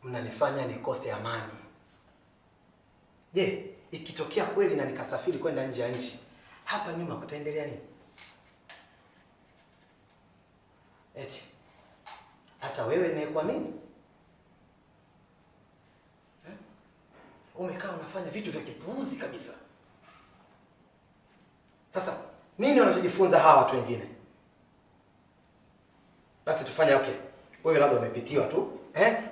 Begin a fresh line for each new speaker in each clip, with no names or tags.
mnanifanya nikose amani. Je, ikitokea kweli na nikasafiri kwenda nje ya nchi, hapa nyuma kutaendelea nini? Eti hata wewe ninayekuamini umekaa unafanya vitu vya kipuuzi kabisa. Sasa nini wanachojifunza hawa watu wengine? Basi tufanye okay. Wewe labda umepitiwa tu,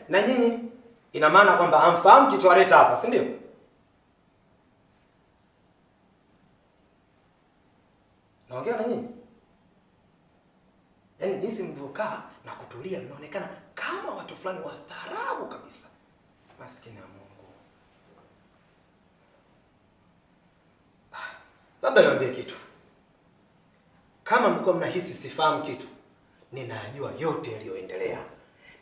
na nyinyi ina maana kwamba hamfahamu kichowaleta hapa, si ndio? Naongea na nyinyi. Yaani jinsi mlivyokaa na kutulia mnaonekana kama watu fulani wastaarabu kabisa. Maskini ya Mungu. Labda niwaambie kitu. Kama mlikuwa mnahisi sifahamu kitu, ninajua yote yaliyoendelea.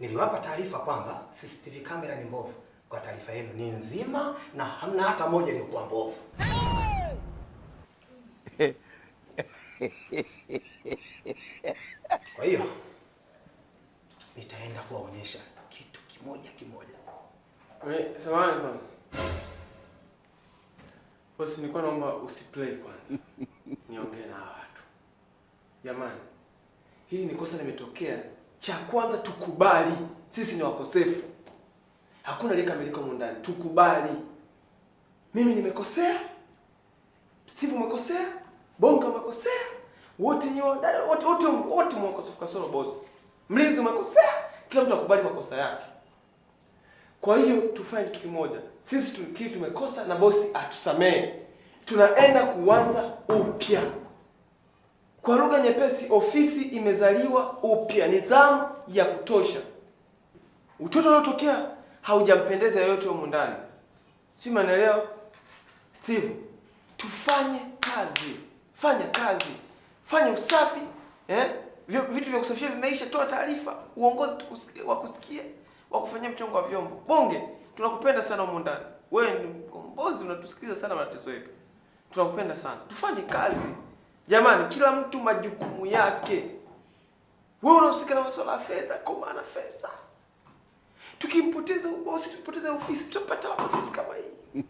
Niliwapa taarifa kwamba CCTV kamera ni mbovu. Kwa taarifa yenu ni nzima na hamna hata moja iliyokuwa mbovu. Kwa hiyo nitaenda kuwaonyesha kitu kimoja kimoja.
Samahani kwanza. Bosi, nilikuwa naomba usiplay kwanza. Niongee na watu. Jamani, hili ni kosa limetokea. Cha kwanza tukubali. Sisi ni wakosefu. Hakuna aliyekamilika humu ndani. Tukubali. Mimi nimekosea. Steve umekosea. Bonga umekosea. Wote wote mwakosefu kasoro bosi. Mlinzi umekosea. Kila mtu akubali makosa yake. Kwa hiyo tufanye kitu kimoja. Sisi tumekosa na bosi atusamee. Tunaenda kuanza upya. Kwa lugha nyepesi, ofisi imezaliwa upya. Nidhamu ya kutosha. Utoto uliotokea haujampendeza yoyote humu ndani. Si mnaelewa? Steve, tufanye kazi. Fanya kazi. Fanya usafi, vitu vya kusafisha vimeisha, toa taarifa, uongozi wakusikie, wakufanyia mchongo wa vyombo. Bonge, tunakupenda sana humu ndani. Wewe ni mkombozi, unatusikiliza sana matatizo yetu. Tunakupenda sana. Tufanye kazi. Jamani, kila mtu majukumu yake. Wewe unahusika na masuala ya fedha, kwa maana fedha. Tukimpoteza bosi, tupoteza ofisi, tutapata ofisi kama hii.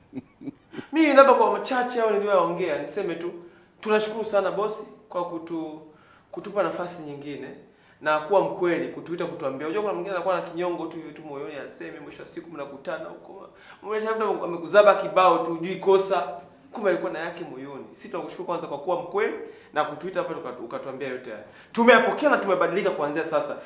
Mimi labda kwa machache hao niliyoongea, niseme tu tunashukuru sana bosi kwa kutupa nafasi nyingine na kuwa mkweli, kutuita kutuambia. Unajua kuna mwingine anakuwa na kinyongo tu hivi tu moyoni, aseme mwisho wa siku mnakutana huko. Mmoja labda amekuzaba kibao tu hujui kosa, kumbe alikuwa na yake moyoni. Sisi tunakushukuru kwanza kwa kuwa mkweli na kutuita hapa ukatuambia yote haya. Tumeyapokea na tumebadilika kuanzia sasa.